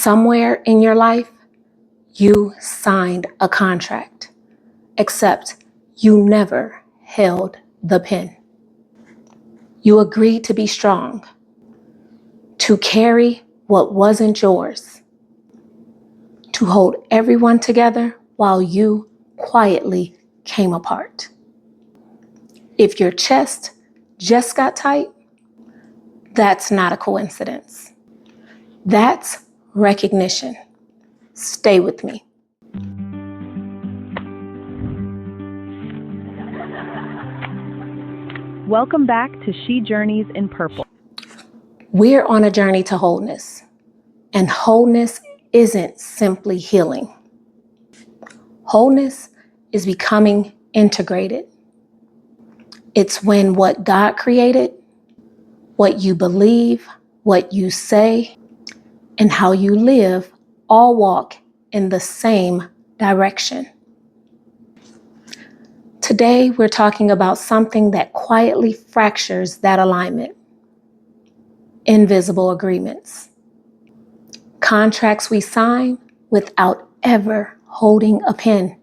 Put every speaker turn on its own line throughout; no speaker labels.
Somewhere in your life, you signed a contract, except you never held the pen. You agreed to be strong, to carry what wasn't yours, to hold everyone together while you quietly came apart. If your chest just got tight, that's not a coincidence. That's recognition. Stay with me.
Welcome back to She Journeys in Purple.
We're on a journey to wholeness, and wholeness isn't simply healing. Wholeness is becoming integrated. It's when what God created, what you believe, what you say, and how you live all walk in the same direction. Today, we're talking about something that quietly fractures that alignment. Invisible agreements. Contracts we sign without ever holding a pen.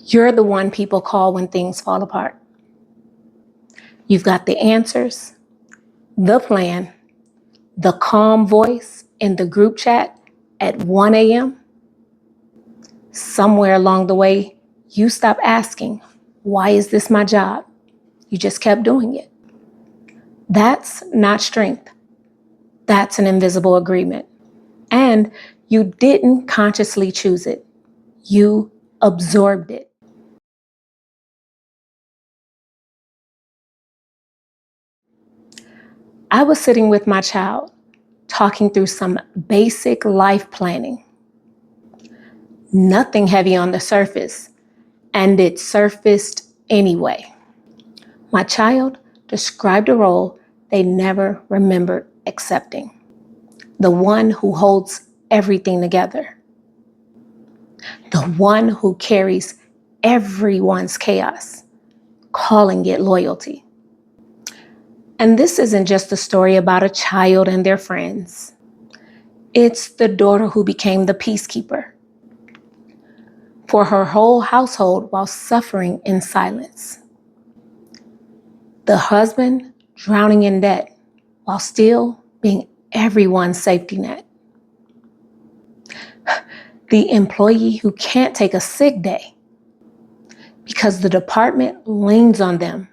You're the one people call when things fall apart. You've got the answers, the plan, the calm voice in the group chat at 1 a.m. Somewhere along the way, you stopped asking, why is this my job? You just kept doing it. That's not strength. That's an invisible agreement. And you didn't consciously choose it. You absorbed it. I was sitting with my child, talking through some basic life planning. Nothing heavy on the surface, and it surfaced anyway. My child described a role they never remembered accepting. The one who holds everything together. The one who carries everyone's chaos, calling it loyalty. And this isn't just a story about a child and their friends. It's the daughter who became the peacekeeper for her whole household while suffering in silence. The husband drowning in debt while still being everyone's safety net. The employee who can't take a sick day because the department leans on them,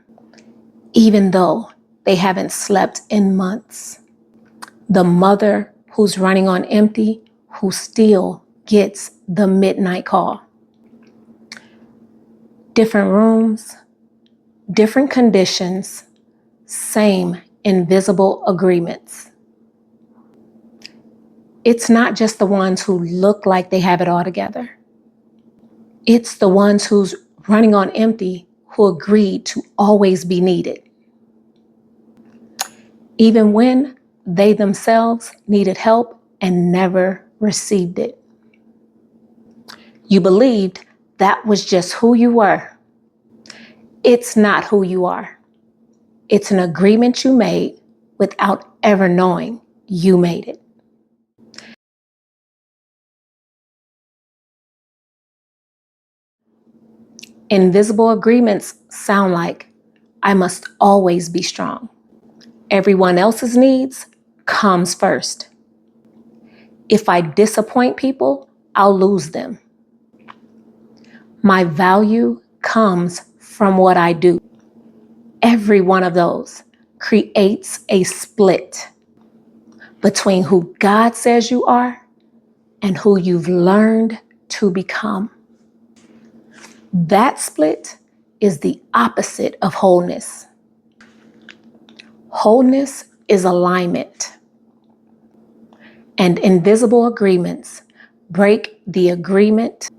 even though they haven't slept in months. The mother who's running on empty, who still gets the midnight call. Different rooms, different conditions, same invisible agreements. It's not just the ones who look like they have it all together. It's the ones who's running on empty who agreed to always be needed. Even when they themselves needed help and never received it. You believed that was just who you were. It's not who you are. It's an agreement you made without ever knowing you made it. Invisible agreements sound like, I must always be strong. Everyone else's needs comes first. If I disappoint people, I'll lose them. My value comes from what I do. Every one of those creates a split between who God says you are and who you've learned to become. That split is the opposite of wholeness. Wholeness is alignment. And invisible agreements break the agreement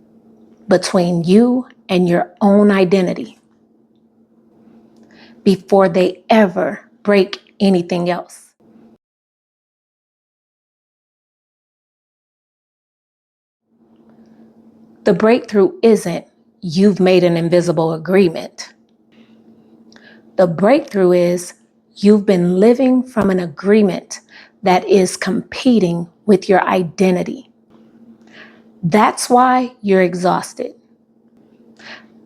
between you and your own identity before they ever break anything else. The breakthrough isn't you've made an invisible agreement. The breakthrough is you've been living from an agreement that is competing with your identity. That's why you're exhausted.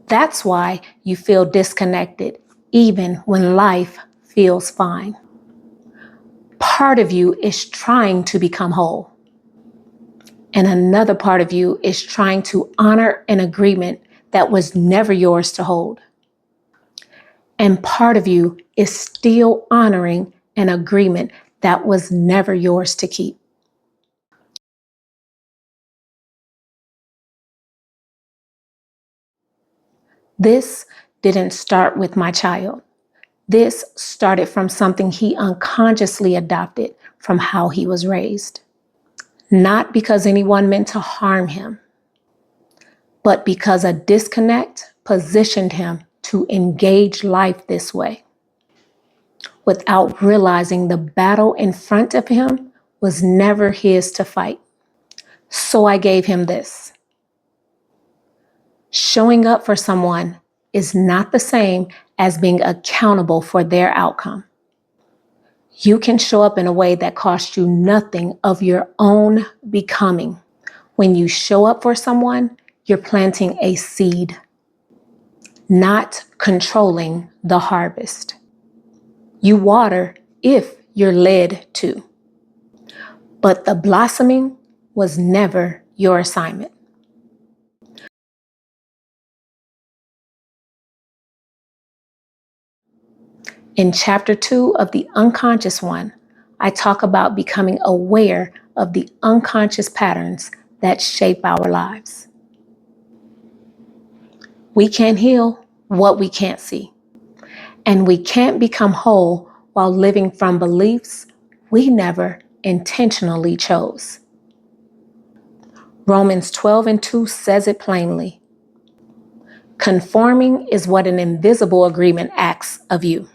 That's why you feel disconnected, even when life feels fine. Part of you is trying to become whole, and another part of you is trying to honor an agreement that was never yours to hold. And part of you is still honoring an agreement that was never yours to keep. This didn't start with my child. This started from something he unconsciously adopted from how he was raised. Not because anyone meant to harm him, but because a disconnect positioned him to engage life this way, without realizing the battle in front of him was never his to fight. So I gave him this. Showing up for someone is not the same as being accountable for their outcome. You can show up in a way that costs you nothing of your own becoming. When you show up for someone, you're planting a seed, not controlling the harvest. You water if you're led to, but the blossoming was never your assignment. In chapter 2 of The Unconscious One, I talk about becoming aware of the unconscious patterns that shape our lives. We can't heal what we can't see, and we can't become whole while living from beliefs we never intentionally chose. Romans 12:2 says it plainly. Conforming is what an invisible agreement asks of you.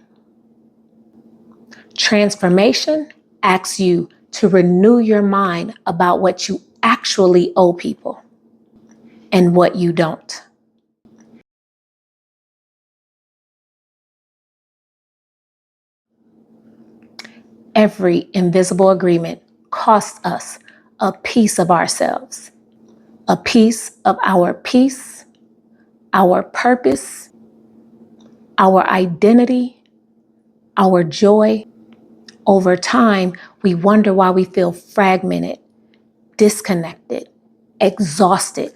Transformation asks you to renew your mind about what you actually owe people and what you don't. Every invisible agreement costs us a piece of ourselves, a piece of our peace, our purpose, our identity, our joy. Over time, we wonder why we feel fragmented, disconnected, exhausted.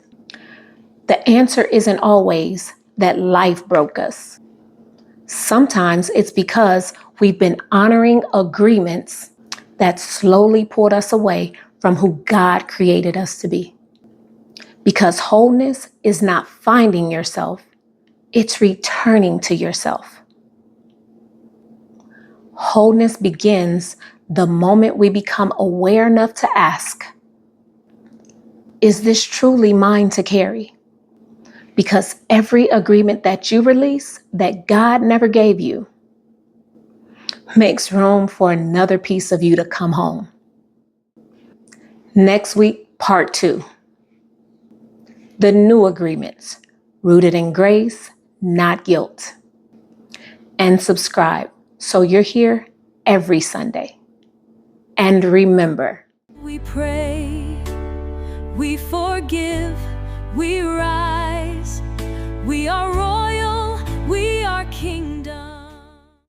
The answer isn't always that life broke us. Sometimes it's because we've been honoring agreements that slowly pulled us away from who God created us to be. Because wholeness is not finding yourself, it's returning to yourself. Wholeness begins the moment we become aware enough to ask, is this truly mine to carry? Because every agreement that you release that God never gave you makes room for another piece of you to come home. Next week, part 2. The new agreements, rooted in grace, not guilt. And subscribe so you're here every Sunday. And remember,
we pray, we forgive, we rise, we are all